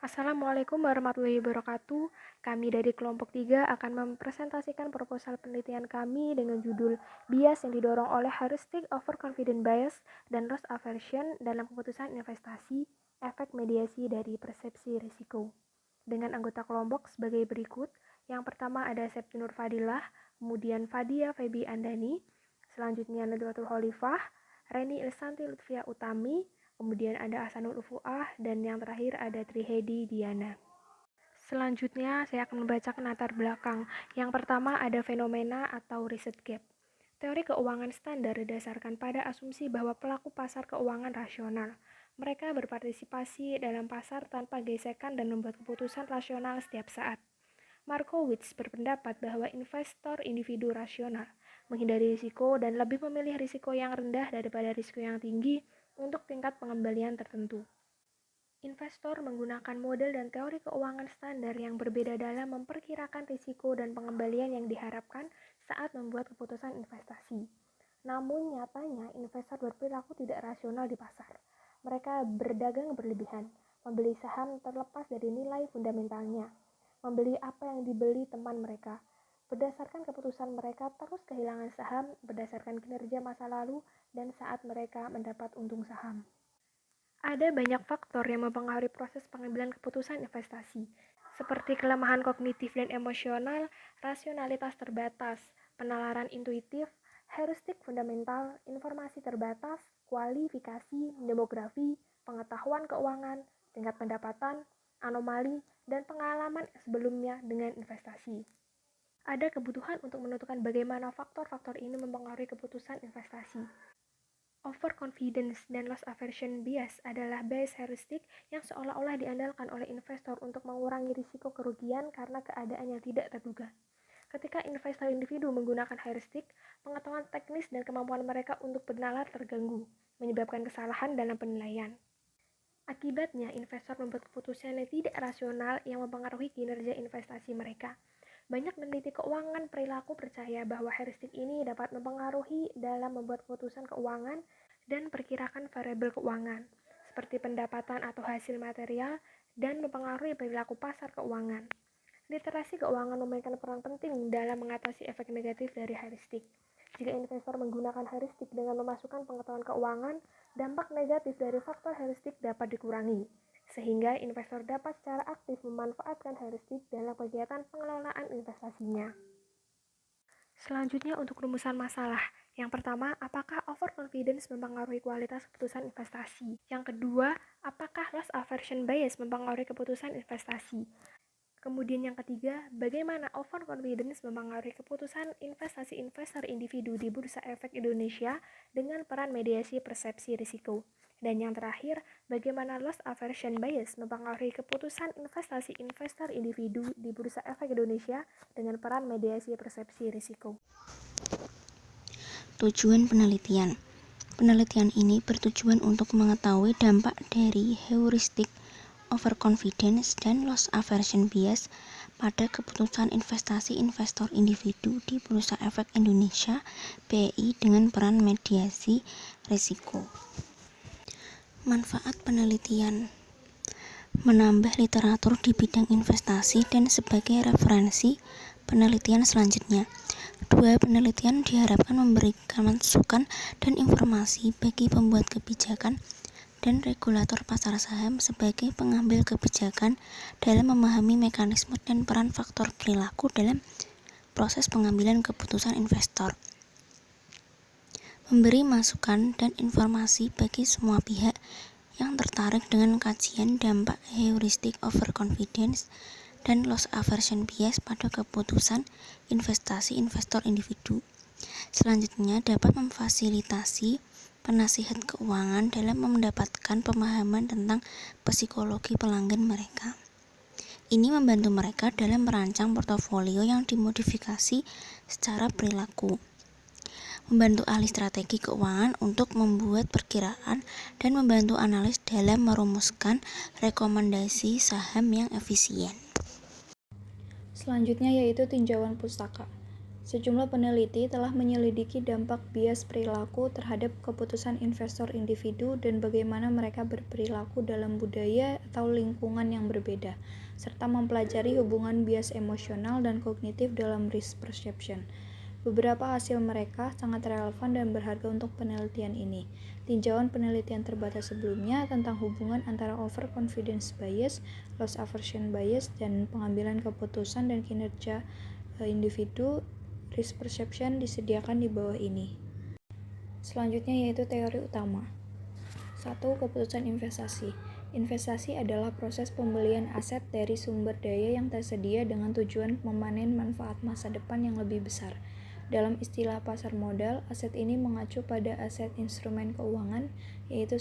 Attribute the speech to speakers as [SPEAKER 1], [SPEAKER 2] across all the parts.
[SPEAKER 1] Assalamualaikum warahmatullahi wabarakatuh. Kami dari kelompok 3 akan mempresentasikan proposal penelitian kami dengan judul Bias yang didorong oleh Heuristic Overconfident Bias dan Loss Aversion dalam keputusan investasi, efek mediasi dari persepsi risiko. Dengan anggota kelompok sebagai berikut. Yang pertama ada Septinur Fadilah, kemudian Fadia Febi Andani, selanjutnya Nadwatul Khalifah, Reni Ilsanti Lutfia Utami, kemudian ada Hasanul Ufuah, dan yang terakhir ada Trihedi Diana. Selanjutnya, saya akan membacakan latar belakang. Yang pertama ada fenomena atau reset gap. Teori keuangan standar didasarkan pada asumsi bahwa pelaku pasar keuangan rasional. Mereka berpartisipasi dalam pasar tanpa gesekan dan membuat keputusan rasional setiap saat. Markowitz berpendapat bahwa investor individu rasional menghindari risiko dan lebih memilih risiko yang rendah daripada risiko yang tinggi untuk tingkat pengembalian tertentu. Investor menggunakan model dan teori keuangan standar yang berbeda dalam memperkirakan risiko dan pengembalian yang diharapkan saat membuat keputusan investasi. Namun nyatanya investor berperilaku tidak rasional di pasar. Mereka berdagang berlebihan, membeli saham terlepas dari nilai fundamentalnya, membeli apa yang dibeli teman mereka. Berdasarkan keputusan mereka terus kehilangan saham berdasarkan kinerja masa lalu dan saat mereka mendapat untung saham. Ada banyak faktor yang mempengaruhi proses pengambilan keputusan investasi, seperti kelemahan kognitif dan emosional, rasionalitas terbatas, penalaran intuitif, heuristik fundamental, informasi terbatas, kualifikasi, demografi, pengetahuan keuangan, tingkat pendapatan, anomali, dan pengalaman sebelumnya dengan investasi. Ada kebutuhan untuk menentukan bagaimana faktor-faktor ini mempengaruhi keputusan investasi. Overconfidence dan loss aversion bias adalah bias heuristik yang seolah-olah diandalkan oleh investor untuk mengurangi risiko kerugian karena keadaan yang tidak terduga. Ketika investor individu menggunakan heuristik, pengetahuan teknis dan kemampuan mereka untuk bernalar terganggu, menyebabkan kesalahan dalam penilaian. Akibatnya, investor membuat keputusan yang tidak rasional yang mempengaruhi kinerja investasi mereka. Banyak peneliti keuangan perilaku percaya bahwa heuristik ini dapat mempengaruhi dalam membuat keputusan keuangan dan perkirakan variabel keuangan, seperti pendapatan atau hasil material, dan mempengaruhi perilaku pasar keuangan. Literasi keuangan memainkan peran penting dalam mengatasi efek negatif dari heuristik. Jika investor menggunakan heuristik dengan memasukkan pengetahuan keuangan, dampak negatif dari faktor heuristik dapat dikurangi, sehingga investor dapat secara aktif memanfaatkan heuristik dalam kegiatan pengelolaan investasinya. Selanjutnya untuk rumusan masalah. Yang pertama, apakah overconfidence mempengaruhi kualitas keputusan investasi? Yang kedua, apakah loss aversion bias mempengaruhi keputusan investasi? Kemudian yang ketiga, bagaimana overconfidence mempengaruhi keputusan investasi investor individu di Bursa Efek Indonesia dengan peran mediasi persepsi risiko. Dan yang terakhir, bagaimana loss aversion bias mempengaruhi keputusan investasi investor individu di Bursa Efek Indonesia dengan peran mediasi persepsi risiko.
[SPEAKER 2] Tujuan penelitian. Penelitian ini bertujuan untuk mengetahui dampak dari heuristik overconfidence dan loss aversion bias pada keputusan investasi investor individu di Bursa Efek Indonesia (BEI) dengan peran mediasi risiko. Manfaat penelitian: menambah literatur di bidang investasi dan sebagai referensi penelitian selanjutnya. Dua penelitian diharapkan memberikan masukan dan informasi bagi pembuat kebijakan dan regulator pasar saham sebagai pengambil kebijakan dalam memahami mekanisme dan peran faktor perilaku dalam proses pengambilan keputusan investor. Memberi masukan dan informasi bagi semua pihak yang tertarik dengan kajian dampak heuristik overconfidence dan loss aversion bias pada keputusan investasi investor individu. Selanjutnya dapat memfasilitasi penasihat keuangan dalam mendapatkan pemahaman tentang psikologi pelanggan mereka. Ini membantu mereka dalam merancang portofolio yang dimodifikasi secara perilaku, membantu ahli strategi keuangan untuk membuat perkiraan, dan membantu analis dalam merumuskan rekomendasi saham yang efisien.
[SPEAKER 3] Selanjutnya yaitu tinjauan pustaka. Sejumlah peneliti telah menyelidiki dampak bias perilaku terhadap keputusan investor individu dan bagaimana mereka berperilaku dalam budaya atau lingkungan yang berbeda, serta mempelajari hubungan bias emosional dan kognitif dalam risk perception. Beberapa hasil mereka sangat relevan dan berharga untuk penelitian ini. Tinjauan penelitian terbatas sebelumnya tentang hubungan antara overconfidence bias, loss aversion bias, dan pengambilan keputusan dan kinerja individu risk perception disediakan di bawah ini. Selanjutnya yaitu teori utama. 1. Keputusan investasi. Investasi adalah proses pembelian aset dari sumber daya yang tersedia dengan tujuan memanen manfaat masa depan yang lebih besar. Dalam istilah pasar modal, aset ini mengacu pada aset instrumen keuangan, yaitu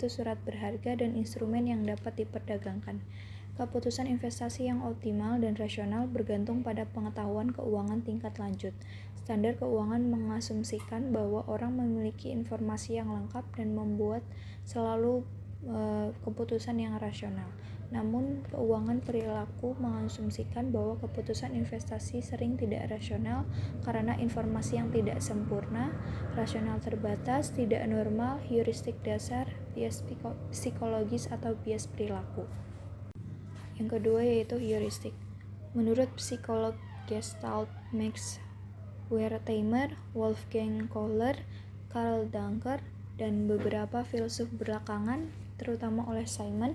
[SPEAKER 3] surat berharga dan instrumen yang dapat diperdagangkan. Keputusan investasi yang optimal dan rasional bergantung pada pengetahuan keuangan tingkat lanjut. Standar keuangan mengasumsikan bahwa orang memiliki informasi yang lengkap dan membuat selalu keputusan yang rasional. Namun, keuangan perilaku mengasumsikan bahwa keputusan investasi sering tidak rasional karena informasi yang tidak sempurna, rasional terbatas, tidak normal, heuristik dasar, bias psikologis atau bias perilaku. Yang kedua yaitu heuristik. Menurut psikolog Gestalt Max Wertheimer, Wolfgang Kohler, Karl Duncker, dan beberapa filsuf belakangan, terutama oleh Simon,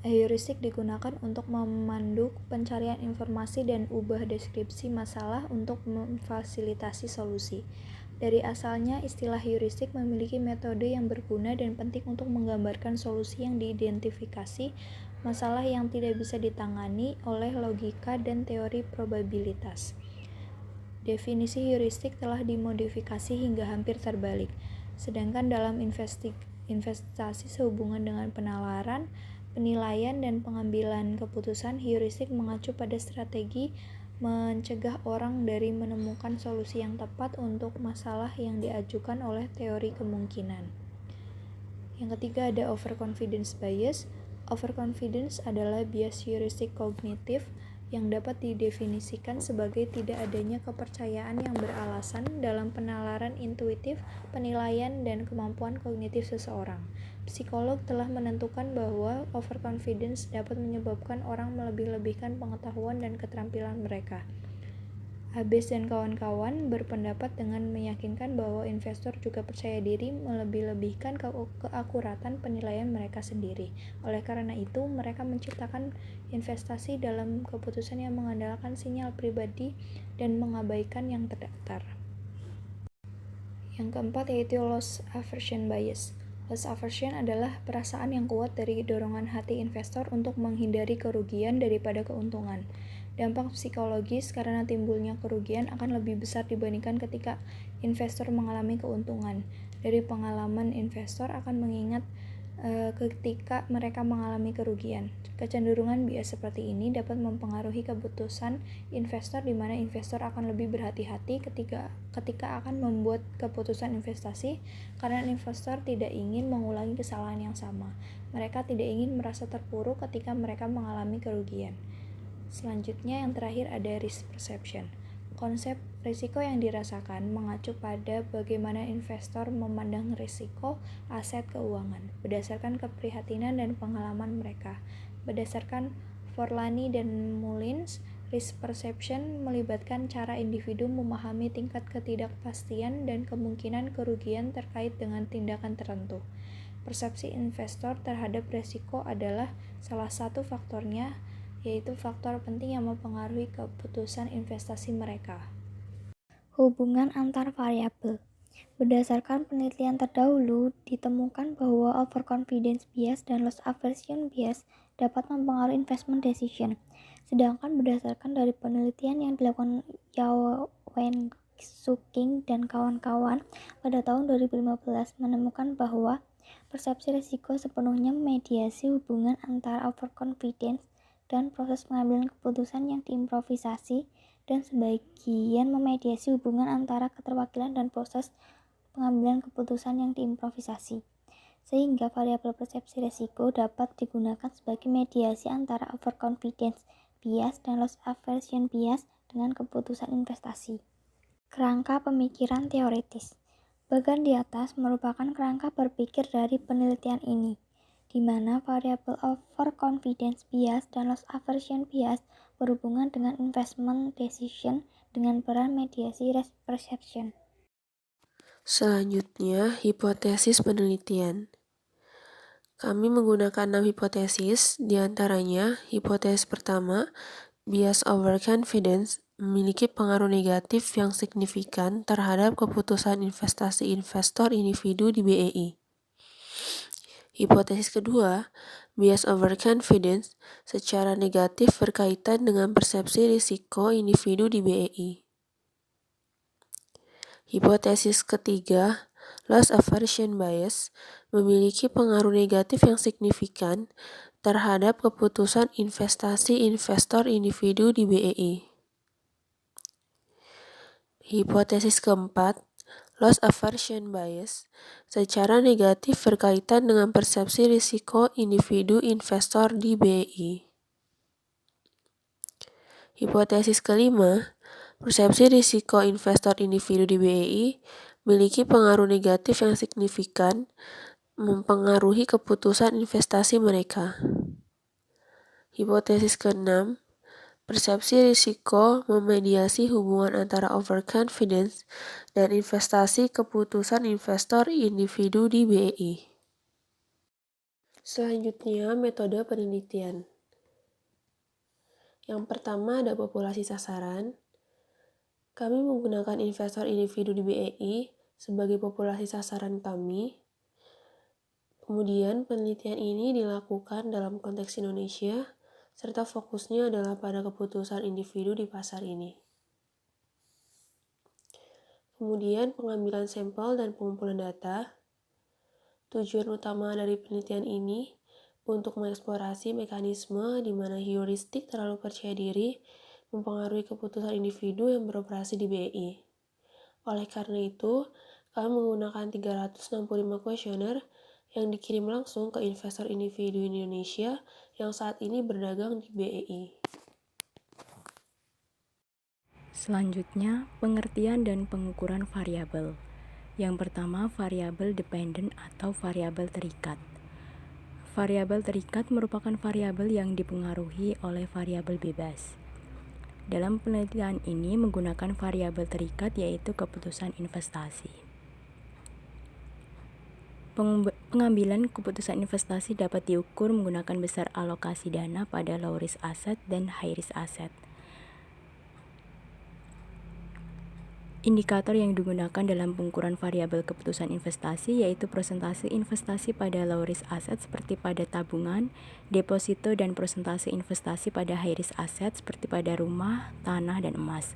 [SPEAKER 3] heuristik digunakan untuk memandu pencarian informasi dan ubah deskripsi masalah untuk memfasilitasi solusi. Dari asalnya, istilah heuristik memiliki metode yang berguna dan penting untuk menggambarkan solusi yang diidentifikasi, masalah yang tidak bisa ditangani oleh logika dan teori probabilitas. Definisi heuristik telah dimodifikasi hingga hampir terbalik. Sedangkan dalam investasi sehubungan dengan penalaran, penilaian, dan pengambilan keputusan, heuristik mengacu pada strategi mencegah orang dari menemukan solusi yang tepat untuk masalah yang diajukan oleh teori kemungkinan. Yang ketiga ada overconfidence bias. Overconfidence adalah bias heuristik kognitif yang dapat didefinisikan sebagai tidak adanya kepercayaan yang beralasan dalam penalaran intuitif, penilaian, dan kemampuan kognitif seseorang. Psikolog telah menentukan bahwa overconfidence dapat menyebabkan orang melebih-lebihkan pengetahuan dan keterampilan mereka. Habes dan kawan-kawan berpendapat dengan meyakinkan bahwa investor juga percaya diri melebih-lebihkan keakuratan penilaian mereka sendiri. Oleh karena itu, mereka menciptakan investasi dalam keputusan yang mengandalkan sinyal pribadi dan mengabaikan yang terdaftar. Yang keempat yaitu loss aversion bias. Loss aversion adalah perasaan yang kuat dari dorongan hati investor untuk menghindari kerugian daripada keuntungan. Dampak psikologis karena timbulnya kerugian akan lebih besar dibandingkan ketika investor mengalami keuntungan. Dari pengalaman, investor akan mengingat ketika mereka mengalami kerugian. Kecenderungan bias seperti ini dapat mempengaruhi keputusan investor, di mana investor akan lebih berhati-hati ketika akan membuat keputusan investasi karena investor tidak ingin mengulangi kesalahan yang sama. Mereka tidak ingin merasa terpuruk ketika mereka mengalami kerugian. Selanjutnya yang terakhir ada risk perception. Konsep risiko yang dirasakan mengacu pada bagaimana investor memandang risiko aset keuangan berdasarkan keprihatinan dan pengalaman mereka. Berdasarkan Forlani dan Mullins, risk perception melibatkan cara individu memahami tingkat ketidakpastian dan kemungkinan kerugian terkait dengan tindakan tertentu. Persepsi investor terhadap risiko adalah salah satu faktornya, yaitu faktor penting yang mempengaruhi keputusan investasi mereka.
[SPEAKER 1] Hubungan antar variabel. Berdasarkan penelitian terdahulu, ditemukan bahwa overconfidence bias dan loss aversion bias dapat mempengaruhi investment decision. Sedangkan berdasarkan dari penelitian yang dilakukan Yao Wen Suking dan kawan-kawan pada tahun 2015 menemukan bahwa persepsi risiko sepenuhnya memediasi hubungan antara overconfidence dan proses pengambilan keputusan yang diimprovisasi, dan sebagian memediasi hubungan antara keterwakilan dan proses pengambilan keputusan yang diimprovisasi. Sehingga variabel persepsi risiko dapat digunakan sebagai mediasi antara overconfidence bias dan loss aversion bias
[SPEAKER 4] dengan keputusan investasi. Kerangka pemikiran teoritis. Bagian di atas merupakan kerangka berpikir dari penelitian ini, di mana variabel overconfidence bias dan loss aversion bias berhubungan dengan investment decision dengan peran mediasi risk perception.
[SPEAKER 5] Selanjutnya, hipotesis penelitian. Kami menggunakan 6 hipotesis, diantaranya hipotesis pertama, bias overconfidence memiliki pengaruh negatif yang signifikan terhadap keputusan investasi investor individu di BEI. Hipotesis kedua, bias overconfidence secara negatif berkaitan dengan persepsi risiko individu di BEI. Hipotesis ketiga, loss aversion bias memiliki pengaruh negatif yang signifikan terhadap keputusan investasi investor individu di BEI. Hipotesis keempat, loss aversion bias secara negatif berkaitan dengan persepsi risiko individu investor di BEI. Hipotesis kelima, persepsi risiko investor individu di BEI memiliki pengaruh negatif yang signifikan mempengaruhi keputusan investasi mereka. Hipotesis keenam, persepsi risiko memediasi hubungan antara overconfidence dan investasi keputusan investor individu di BEI. Selanjutnya, metode penelitian. Yang pertama ada populasi sasaran. Kami menggunakan investor individu di BEI sebagai populasi sasaran kami. Kemudian penelitian ini dilakukan dalam konteks Indonesia, serta fokusnya adalah pada keputusan individu di pasar ini. Kemudian pengambilan sampel dan pengumpulan data. Tujuan utama dari penelitian ini untuk mengeksplorasi mekanisme di mana heuristik terlalu percaya diri mempengaruhi keputusan individu yang beroperasi di BEI. Oleh karena itu, kami menggunakan 365 kuesioner yang dikirim langsung ke investor individu Indonesia yang saat ini berdagang di BEI.
[SPEAKER 6] Selanjutnya, pengertian dan pengukuran variabel. Yang pertama, variabel dependent atau variabel terikat. Variabel terikat merupakan variabel yang dipengaruhi oleh variabel bebas. Dalam penelitian ini menggunakan variabel terikat yaitu keputusan investasi. Pengambilan keputusan investasi dapat diukur menggunakan besar alokasi dana pada low risk asset dan high risk asset. Indikator yang digunakan dalam pengukuran variabel keputusan investasi yaitu persentase investasi pada low risk asset seperti pada tabungan, deposito, dan persentase investasi pada high risk asset seperti pada rumah, tanah, dan emas.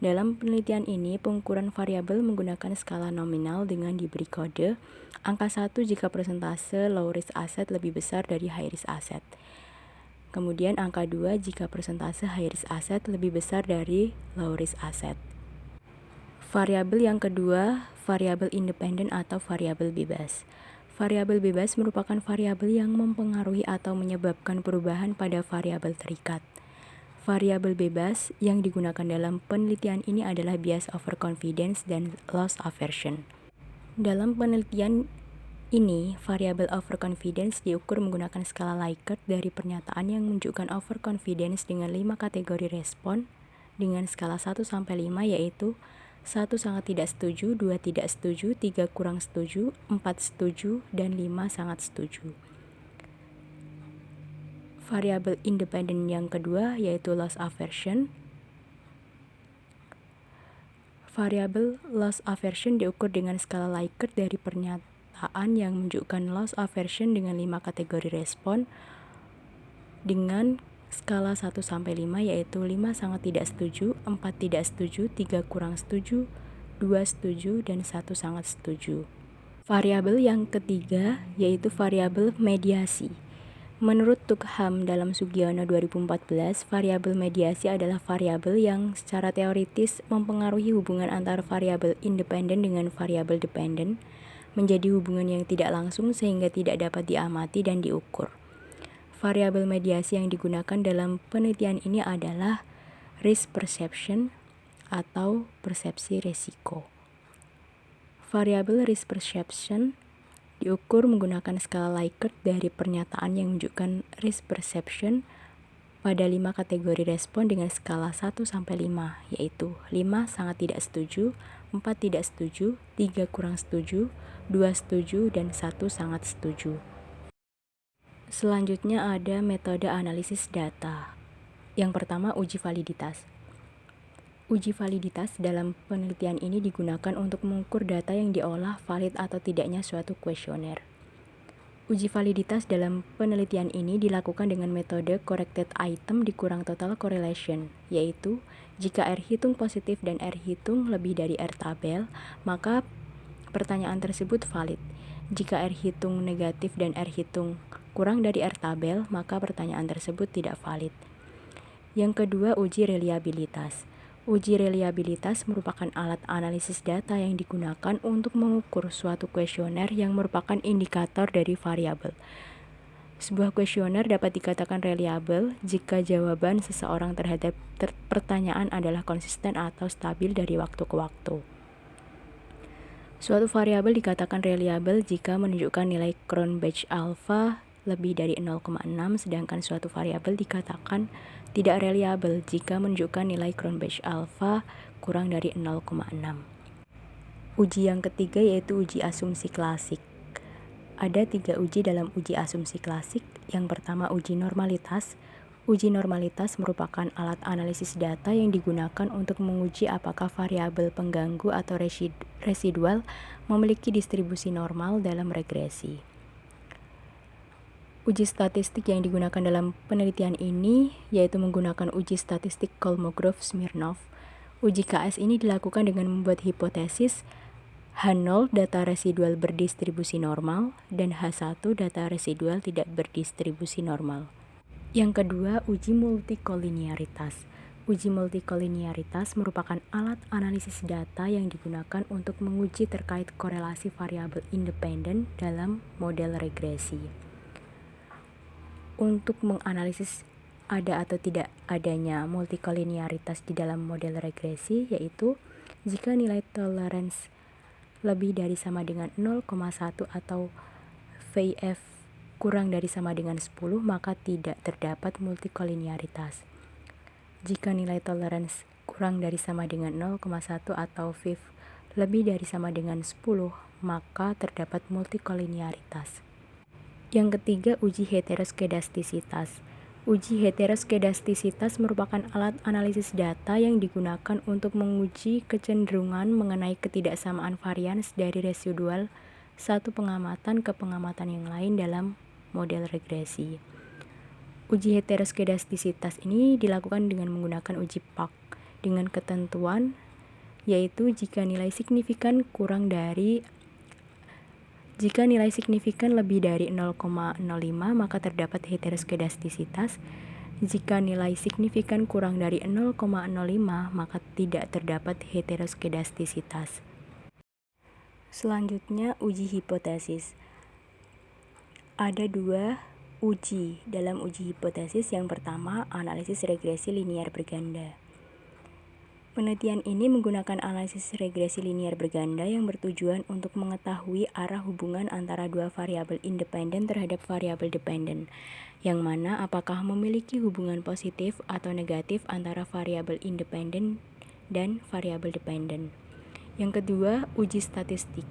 [SPEAKER 6] Dalam penelitian ini, pengukuran variabel menggunakan skala nominal dengan diberi kode angka 1 jika persentase low risk asset lebih besar dari high risk asset. Kemudian angka 2 jika persentase high risk asset lebih besar dari low risk asset. Variabel yang kedua, variabel independen atau variabel bebas. Variabel bebas merupakan variabel yang mempengaruhi atau menyebabkan perubahan pada variabel terikat. Variabel bebas yang digunakan dalam penelitian ini adalah bias overconfidence dan loss aversion. Dalam penelitian ini, variabel overconfidence diukur menggunakan skala Likert dari pernyataan yang menunjukkan overconfidence dengan 5 kategori respon dengan skala 1-5 yaitu 1 sangat tidak setuju, 2 tidak setuju, 3 kurang setuju, 4 setuju, dan 5 sangat setuju. Variabel independen yang kedua yaitu loss aversion. Variabel loss aversion diukur dengan skala Likert dari pernyataan yang menunjukkan loss aversion dengan 5 kategori respon dengan skala 1-5 yaitu 5 sangat tidak setuju, 4 tidak setuju, 3 kurang setuju, 2 setuju, dan 1 sangat setuju. Variabel yang ketiga yaitu variabel mediasi. Menurut Tugham dalam Sugiono 2014, variabel mediasi adalah variabel yang secara teoritis mempengaruhi hubungan antara variabel independen dengan variabel dependen menjadi hubungan yang tidak langsung sehingga tidak dapat diamati dan diukur. Variabel mediasi yang digunakan dalam penelitian ini adalah risk perception atau persepsi resiko. Variabel risk perception diukur menggunakan skala Likert dari pernyataan yang menunjukkan risk perception pada 5 kategori respon dengan skala 1-5, yaitu 5 sangat tidak setuju, 4 tidak setuju, 3 kurang setuju, 2 setuju, dan 1 sangat setuju. Selanjutnya ada metode analisis data. Yang pertama, uji validitas. Uji validitas dalam penelitian ini digunakan untuk mengukur data yang diolah valid atau tidaknya suatu kuesioner. Uji validitas dalam penelitian ini dilakukan dengan metode corrected item dikurang total correlation, yaitu jika R hitung positif dan R hitung lebih dari R tabel, maka pertanyaan tersebut valid. Jika R hitung negatif dan R hitung kurang dari R tabel, maka pertanyaan tersebut tidak valid. Yang kedua, uji reliabilitas. Uji reliabilitas merupakan alat analisis data yang digunakan untuk mengukur suatu kuesioner yang merupakan indikator dari variabel. Sebuah kuesioner dapat dikatakan reliable jika jawaban seseorang terhadap pertanyaan adalah konsisten atau stabil dari waktu ke waktu. Suatu variabel dikatakan reliable jika menunjukkan nilai Cronbach alpha lebih dari 0,6, sedangkan suatu variabel dikatakan tidak reliable jika menunjukkan nilai Cronbach alpha kurang dari 0,6. Uji yang ketiga yaitu uji asumsi klasik. Ada 3 uji dalam uji asumsi klasik. Yang pertama, uji normalitas. Uji normalitas merupakan alat analisis data yang digunakan untuk menguji apakah variabel pengganggu atau residual memiliki distribusi normal dalam regresi. Uji statistik yang digunakan dalam penelitian ini yaitu menggunakan uji statistik Kolmogorov-Smirnov. Uji KS ini dilakukan dengan membuat hipotesis H0 data residual berdistribusi normal dan H1 data residual tidak berdistribusi normal. Yang kedua, uji multikolinearitas. Uji multikolinearitas merupakan alat analisis data yang digunakan untuk menguji terkait korelasi variabel independen dalam model regresi. Untuk menganalisis ada atau tidak adanya multikolinearitas di dalam model regresi, yaitu jika nilai tolerance lebih dari sama dengan 0,1 atau VF kurang dari sama dengan 10, maka tidak terdapat multikolinearitas. Jika nilai tolerance kurang dari sama dengan 0,1 atau VF lebih dari sama dengan 10, maka terdapat multikolinearitas. Yang ketiga, uji heteroskedastisitas. Uji heteroskedastisitas merupakan alat analisis data yang digunakan untuk menguji kecenderungan mengenai ketidaksamaan varians dari residual satu pengamatan ke pengamatan yang lain dalam model regresi. Uji heteroskedastisitas ini dilakukan dengan menggunakan uji PAC dengan ketentuan yaitu jika nilai signifikan lebih dari 0,05 maka terdapat heteroskedastisitas. Jika nilai signifikan kurang dari 0,05 maka tidak terdapat heteroskedastisitas. Selanjutnya, uji hipotesis. Ada 2 uji dalam uji hipotesis. Yang pertama, analisis regresi linear berganda. Penelitian ini menggunakan analisis regresi linear berganda yang bertujuan untuk mengetahui arah hubungan antara 2 variabel independen terhadap variabel dependen, yang mana apakah memiliki hubungan positif atau negatif antara variabel independen dan variabel dependen. Yang kedua, uji statistik.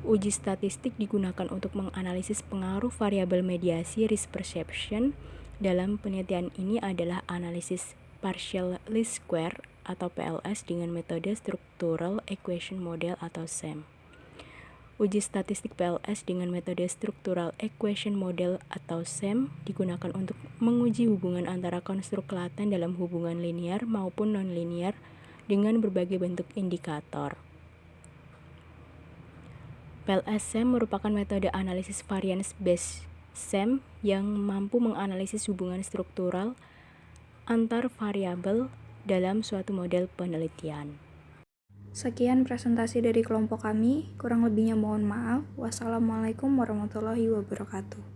[SPEAKER 6] Uji statistik digunakan untuk menganalisis pengaruh variabel mediasi risk perception. Dalam penelitian ini adalah analisis partial least square atau PLS dengan metode Structural Equation Model atau SEM. Uji statistik PLS dengan metode Structural Equation Model atau SEM digunakan untuk menguji hubungan antara konstruk laten dalam hubungan linear maupun nonlinear dengan berbagai bentuk indikator. PLS-SEM merupakan metode analisis variance-based SEM yang mampu menganalisis hubungan struktural antar variabel dalam suatu model penelitian.
[SPEAKER 3] Sekian presentasi dari kelompok kami, kurang lebihnya mohon maaf. Wassalamualaikum warahmatullahi wabarakatuh.